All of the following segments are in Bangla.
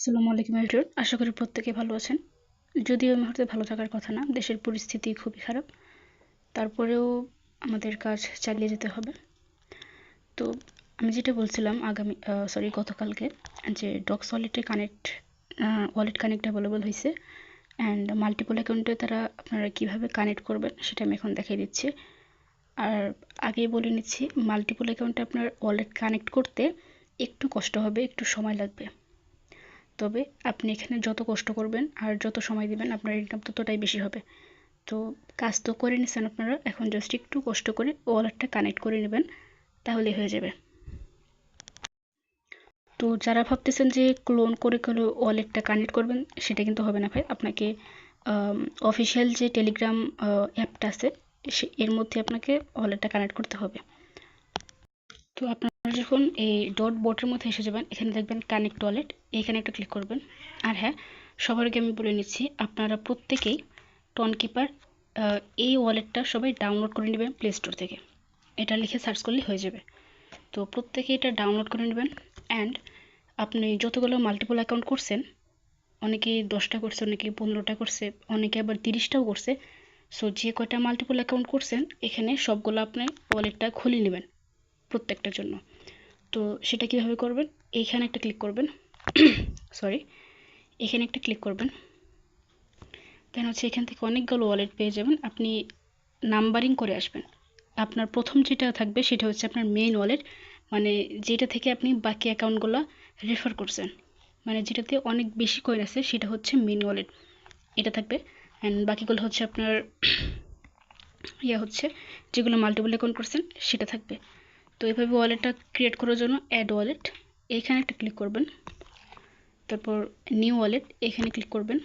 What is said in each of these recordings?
আসসালামু আলাইকুম এভরিওয়ান, আশা করি প্রত্যেকে ভালো আছেন। যদিও এই মুহূর্তে ভালো থাকার কথা না, দেশের পরিস্থিতি খুবই খারাপ, তারপরেও আমাদের কাজ চালিয়ে যেতে হবে। তো আমি যেটা বলছিলাম গতকালকে যে ডক্স ওয়ালেট কানেক্ট অ্যাভেলেবল হয়েছে অ্যান্ড মাল্টিপল অ্যাকাউন্টে তারা আপনারা কীভাবে কানেক্ট করবেন সেটা আমি এখন দেখিয়ে দিচ্ছি। আর আগেই বলে নিচ্ছি, মাল্টিপল অ্যাকাউন্টে আপনার ওয়ালেট কানেক্ট করতে একটু কষ্ট হবে, একটু সময় লাগবে। তবে আপনি এখানে যত কষ্ট করবেন আর যত সময় দিবেন আপনার ইনকাম ততটাই বেশি হবে। তো কাজ তো করে নিছেন আপনারা, এখন জাস্ট একটু কষ্ট করে ওয়ালেটটা কানেক্ট করে নেবেন, তাহলেই হয়ে যাবে। তো যারা ভাবতেছেন যে ক্লোন করে করে ওয়ালেটটা কানেক্ট করবেন, সেটা কিন্তু হবে না ভাই। আপনাকে অফিসিয়াল যে টেলিগ্রাম অ্যাপটা আছে এর মধ্যে আপনাকে ওয়ালেটটা কানেক্ট করতে হবে। তো আপনারা যখন এই ডট বটের মধ্যে এসে যাবেন, এখানে দেখবেন কানেক্ট ওয়ালেট, এখানে একটা ক্লিক করবেন। আর হ্যাঁ, সবার আগে আমি বলে নিচ্ছি, আপনারা প্রত্যেকেই টনকিপার এই ওয়ালেটটা সবাই ডাউনলোড করে নেবেন প্লে স্টোর থেকে। এটা লিখে সার্চ করলে হয়ে যাবে। তো প্রত্যেকে এটা ডাউনলোড করে নেবেন অ্যান্ড আপনি যতগুলো মাল্টিপল অ্যাকাউন্ট করছেন, অনেকে 10টা করছে, অনেকে 15টা করছে, অনেকে আবার 30টাও করছে। সো যে কয়টা মাল্টিপল অ্যাকাউন্ট করছেন, এখানে সবগুলো আপনি ওয়ালেটটা খুলে নেবেন প্রত্যেকটার জন্য। তো সেটা কীভাবে করবেন, এইখানে একটা ক্লিক করবেন সরি এখানে একটা ক্লিক করবেন। দেন হচ্ছে এখান থেকে অনেকগুলো ওয়ালেট পেয়ে যাবেন, আপনি নাম্বারিং করে আসবেন। আপনার প্রথম যেটা থাকবে সেটা হচ্ছে আপনার মেইন ওয়ালেট, মানে যেটা থেকে আপনি বাকি অ্যাকাউন্টগুলো রেফার করছেন, মানে যেটাতে অনেক বেশি কয়েন আছে সেটা হচ্ছে মেইন ওয়ালেট, এটা থাকবে। অ্যান্ড বাকিগুলো হচ্ছে আপনার হচ্ছে যেগুলো মাল্টিপল অ্যাকাউন্ট করছেন সেটা থাকবে। তো এইভাবে ওয়ালেটটা ক্রিয়েট করার জন্য অ্যাড ওয়ালেট এইখানে একটা ক্লিক করবেন, তারপর নিউ ওয়ালেট এখানে ক্লিক করবেন।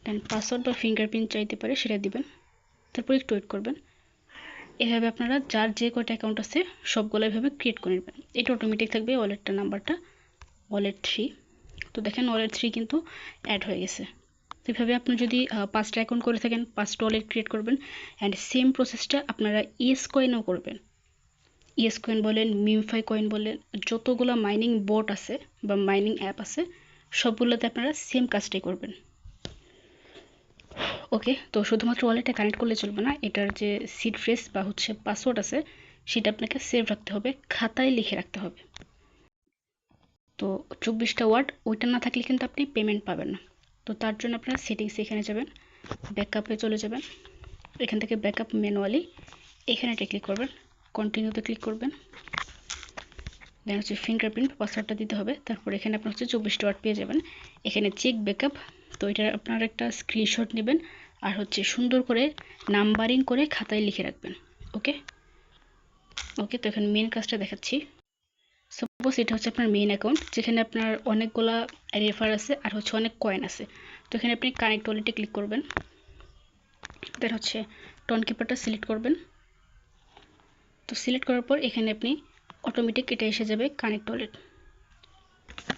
দেন পাসওয়ার্ড বা ফিঙ্গারপ্রিন্ট চাইতে পারে, সেটা দিবেন, তারপর একটু ওয়েট করবেন। এভাবে আপনারা যার যে কয়টা অ্যাকাউন্ট আছে সবগুলো এভাবে ক্রিয়েট করে নেবেন। এটা অটোমেটিক থাকবে ওয়ালেটটা নাম্বারটা ওয়ালেট 3। তো দেখেন ওয়ালেট 3 কিন্তু অ্যাড হয়ে গেছে। তো এভাবে আপনি যদি 5টা অ্যাকাউন্ট করে থাকেন, 5টা ওয়ালেট ক্রিয়েট করবেন অ্যান্ড সেম প্রসেসটা আপনারা ইএস কয়েনেও করবেন। ইএস কয়েন বলেন, মিমফাই কয়েন বলেন, যতগুলো মাইনিং বোট আছে বা মাইনিং অ্যাপ আছে সবগুলোতে আপনারা সেম কাজটাই করবেন। ওকে, তো শুধুমাত্র ওয়ালেটে কানেক্ট করলে চলবে না, এটার যে সিড ফ্রেজ বা হচ্ছে পাসওয়ার্ড আছে সেটা আপনাকে সেভ রাখতে হবে, খাতায় লিখে রাখতে হবে। তো 24টা ওয়ার্ড ওইটা না থাকলে কিন্তু আপনি পেমেন্ট পাবেন না। তো তার জন্য আপনারা সেটিংসে এখানে যাবেন, ব্যাকআপে চলে যাবেন, এখান থেকে ব্যাকআপ ম্যানুয়ালি এখানে একটা ক্লিক করবেন, কন্টিনিউতে ক্লিক করবেন। দেন হচ্ছে ফিঙ্গারপ্রিন্ট পাসওয়ার্ডটা দিতে হবে, তারপর এখানে আপনার হচ্ছে 24টা ওয়ার্ড পেয়ে যাবেন, এখানে চেক ব্যাকআপ। তো এটা আপনারা একটা স্ক্রিনশট নেবেন আর হচ্ছে সুন্দর করে নাম্বারিং করে খাতায় লিখে রাখবেন। ওকে ওকে, তো এখানে মেন কাজটা দেখাচ্ছি। সাপোজ এটা হচ্ছে আপনার মেইন অ্যাকাউন্ট, যেখানে আপনার অনেকগুলা রেফার আছে আর হচ্ছে অনেক কয়েন আছে। তো এখানে আপনি কানেক্ট ওয়ালেটে ক্লিক করবেন, দেন হচ্ছে টনকিপারটা সিলেক্ট করবেন। তো সিলেক্ট করার পর এখানে আপনি অটোমেটিক এটা এসে যাবে কানেক্ট ওয়ালেট,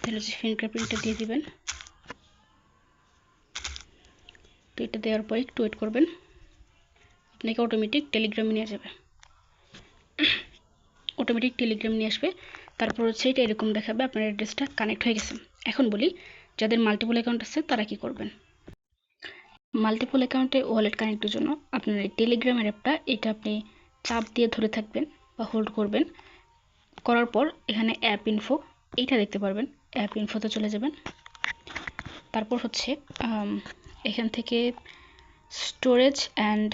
তাহলে হচ্ছে ফিঙ্গারপ্রিন্টটা দিয়ে দিবেন। তো এটা দেওয়ার পর একটু ওয়েট করবেন, আপনাকে অটোমেটিক টেলিগ্রামে নিয়ে যাবে, অটোমেটিক টেলিগ্রাম নিয়ে আসবে। তারপর হচ্ছে এটা এরকম দেখাবে আপনার অ্যাড্রেসটা কানেক্ট হয়ে গেছে। এখন বলি যাদের মাল্টিপল অ্যাকাউন্ট আছে তারা কি করবেন। মাল্টিপল অ্যাকাউন্টে ওয়ালেট কানেক্টের জন্য আপনার এই টেলিগ্রামের অ্যাপটা এটা আপনি চাপ দিয়ে ধরে থাকবেন বা হোল্ড করবেন, করার পর এখানে অ্যাপ ইনফো এইটা দেখতে পারবেন, অ্যাপ ইনফোতে চলে যাবেন। তারপর হচ্ছে এখান থেকে স্টোরেজ অ্যান্ড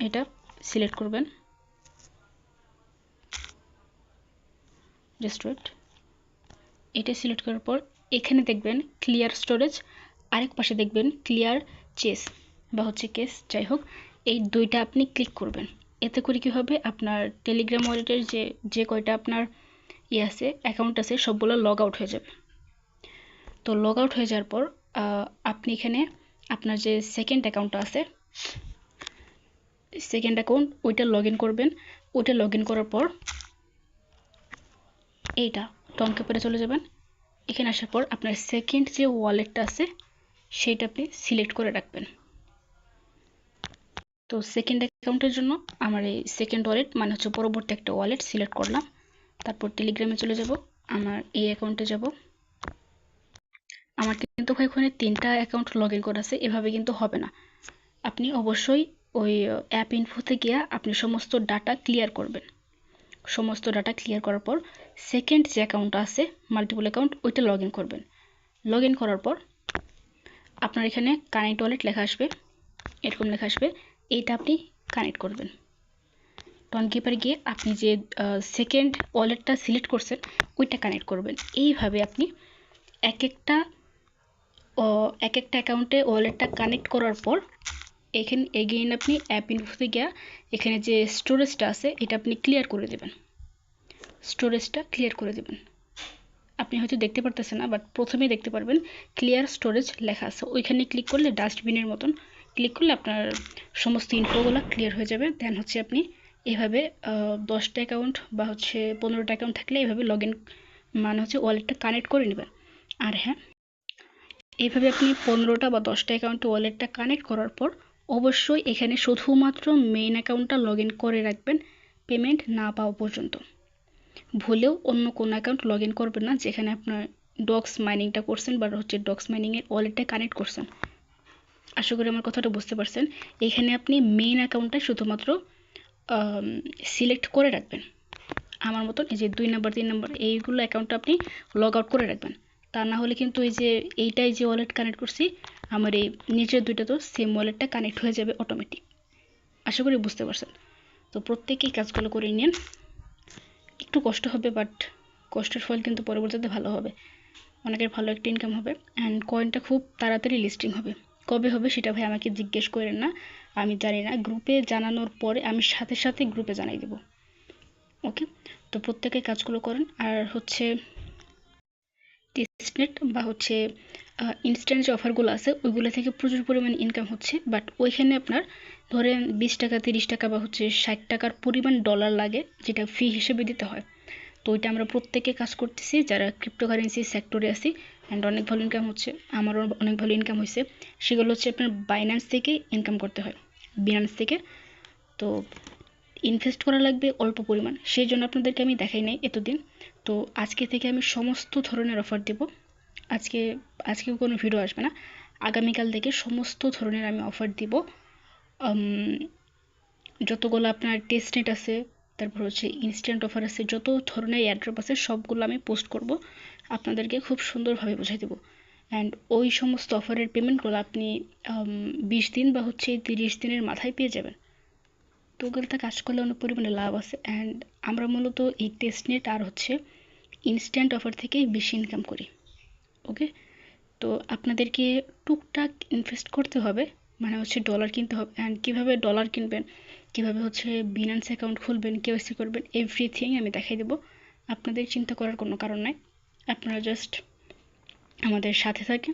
এটা সিলেক্ট করবেন, জাস্ট ওয়েট। এটা সিলেক্ট করার পর এখানে দেখবেন ক্লিয়ার স্টোরেজ, আরেক পাশে দেখবেন ক্লিয়ার চেস বা হচ্ছে কেস, যাই হোক এই দুইটা আপনি ক্লিক করবেন। এতে করে কী হবে, আপনার টেলিগ্রাম ওয়ালেটের যে কয়টা আপনার আছে অ্যাকাউন্ট আছে সবগুলো লগ আউট হয়ে যাবে। তো লগ আউট হয়ে যাওয়ার পর আপনি এখানে আপনার যে সেকেন্ড অ্যাকাউন্টটা আছে, সেকেন্ড অ্যাকাউন্ট ওইটা লগ ইন করবেন। ওইটা লগ ইন করার পর এইটা টনকিপারে চলে যাবেন, এখানে আসার পর আপনার সেকেন্ড যে ওয়ালেটটা আছে সেইটা আপনি সিলেক্ট করে রাখবেন। তো সেকেন্ড অ্যাকাউন্টের জন্য আমার এই সেকেন্ড ওয়ালেট মানে হচ্ছে পরবর্তী একটা ওয়ালেট সিলেক্ট করলাম, তারপর টেলিগ্রামে চলে যাব, আমার এই অ্যাকাউন্টে যাব, আমার কিন্তু ভাই ওখানে 3টা অ্যাকাউন্ট লগ ইন করা আছে, এভাবে কিন্তু হবে না। আপনি অবশ্যই ওই অ্যাপ ইনফোতে গিয়ে আপনি সমস্ত ডাটা ক্লিয়ার করবেন। সমস্ত ডাটা ক্লিয়ার করার পর সেকেন্ড যে অ্যাকাউন্টটা আছে মাল্টিপল অ্যাকাউন্ট, ওইটা লগ ইন করবেন। লগ ইন করার পর আপনার এখানে কানেক্ট ওয়ালেট লেখা আসবে, এরকম লেখা আসবে, এইটা আপনি কানেক্ট করবেন। টনকিপার গিয়ে আপনি যে সেকেন্ড ওয়ালেটটা সিলেক্ট করছেন ওইটা কানেক্ট করবেন। এইভাবে আপনি এক একটা অ্যাকাউন্টে ওয়ালেটটা কানেক্ট করার পর এখানে এগেইন আপনি অ্যাপ ইনফোতে গিয়ে এখানে যে স্টোরেজটা আছে এটা আপনি ক্লিয়ার করে দেবেন। স্টোরেজটা ক্লিয়ার করে দেবেন। আপনি হয়তো দেখতে পারতেছেন না, বাট প্রথমেই দেখতে পারবেন ক্লিয়ার স্টোরেজ লেখা আছে, ওইখানে ক্লিক করলে ডাস্টবিনের মতন ক্লিক করলে আপনার সমস্ত ইনফোগুলো ক্লিয়ার হয়ে যাবে। দেন হচ্ছে আপনি এভাবে 10টা অ্যাকাউন্ট বা হচ্ছে 15টা অ্যাকাউন্ট থাকলে এভাবে লগ ইন মানে হচ্ছে ওয়ালেটটা কানেক্ট করে নেবেন। আর হ্যাঁ, এইভাবে আপনি 15টা বা 10টা অ্যাকাউন্টে ওয়ালেটটা কানেক্ট করার পর অবশ্যই এখানে শুধুমাত্র মেইন অ্যাকাউন্টটা লগ ইন করে রাখবেন পেমেন্ট না পাওয়া পর্যন্ত। ভুলেও অন্য কোনো অ্যাকাউন্ট লগ ইন করবেন না যেখানে আপনার ডক্স মাইনিংটা করছেন বা হচ্ছে ডক্স মাইনিংয়ের ওয়ালেটটা কানেক্ট করছেন। আশা করি আমার কথাটা বুঝতে পারছেন। এখানে আপনি মেইন অ্যাকাউন্টটা শুধুমাত্র সিলেক্ট করে রাখবেন। আমার মতন এই যে 2 নাম্বার 3 নাম্বার এইগুলো অ্যাকাউন্টটা আপনি লগ আউট করে রাখবেন। তা না হলে কিন্তু এই যে এইটাই যে ওয়ালেট কানেক্ট করছি আমার এই নিচের দুইটা তো সেম ওয়ালেটটা কানেক্ট হয়ে যাবে অটোমেটিক। আশা করি বুঝতে পারছেন। তো প্রত্যেকেই কাজগুলো করে নিন। একটু কষ্ট হবে, বাট কষ্টের ফল কিন্তু পরবর্তীতে ভালো হবে। অনেকের ভালো একটা ইনকাম হবে অ্যান্ড কয়েনটা খুব তাড়াতাড়ি লিস্টিং হবে। কবে হবে সেটা ভাই আমাকে জিজ্ঞেস করেন না, আমি জানি না। গ্রুপে জানানোর পরে আমি সাথে সাথে গ্রুপে জানাই দেবো। ওকে, তো প্রত্যেকে কাজগুলো করেন। আর হচ্ছে টেস্টনেট বা হচ্ছে ইনস্ট্যান্ট যে অফারগুলো আছে ওইগুলো থেকে প্রচুর পরিমাণ ইনকাম হচ্ছে, বাট ওইখানে আপনার ধরেন 20 টাকা 30 টাকা বা হচ্ছে 60 টাকার পরিমাণ ডলার লাগে, যেটা ফি হিসেবে দিতে হয়। তো ওইটা আমরা প্রত্যেকে কাজ করতেছি যারা ক্রিপ্টোকারেন্সি সেক্টরে আছি অ্যান্ড অনেক ভালো ইনকাম হচ্ছে, আমারও অনেক ভালো ইনকাম হয়েছে। সেগুলো হচ্ছে আপনার বাইন্যান্স থেকে ইনকাম করতে হয়, বিনান্স থেকে। তো ইনভেস্ট করা লাগবে অল্প পরিমাণ, সেই জন্য আপনাদেরকে আমি দেখাই নাই এতদিন। তো আজকে থেকে আমি সমস্ত ধরনের অফার দেব। আজকে আজকে কোনো ভিডিও আসবে না, আগামীকাল থেকে সমস্ত ধরনের আমি অফার দিব। যতগুলো আপনার টেস্টনেট আছে, তারপর হচ্ছে ইনস্ট্যান্ট অফার আছে, যত ধরনের এয়ারড্রপ আছে সবগুলো আমি পোস্ট করব, আপনাদেরকে খুব সুন্দরভাবে বুঝাই দেবো। অ্যান্ড ওই সমস্ত অফারের পেমেন্টগুলো আপনি 20 দিন বা হচ্ছে 30 দিনের মাথায় পেয়ে যাবেন। তো ওগুলোতে কাজ করলে অনেক পরিমাণে লাভ আছে। অ্যান্ড আমরা মূলত এই টেস্টনেট আর হচ্ছে ইনস্ট্যান্ট অফার থেকেই বেশি ইনকাম করি। ওকে, তো আপনাদেরকে টুকটাক ইনভেস্ট করতে হবে, মানে হচ্ছে ডলার কিনতে হবে। অ্যান্ড কীভাবে ডলার কিনবেন, কীভাবে হচ্ছে বিনান্স অ্যাকাউন্ট খুলবেন, কেওয়াইসি করবেন, এভরিথিং আমি দেখাই দেবো। আপনাদের চিন্তা করার কোনো কারণ নাই, আপনারা জাস্ট আমাদের সাথে থাকেন,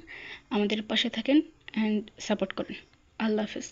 আমাদের পাশে থাকেন অ্যান্ড সাপোর্ট করেন। আল্লাহ হাফেজ।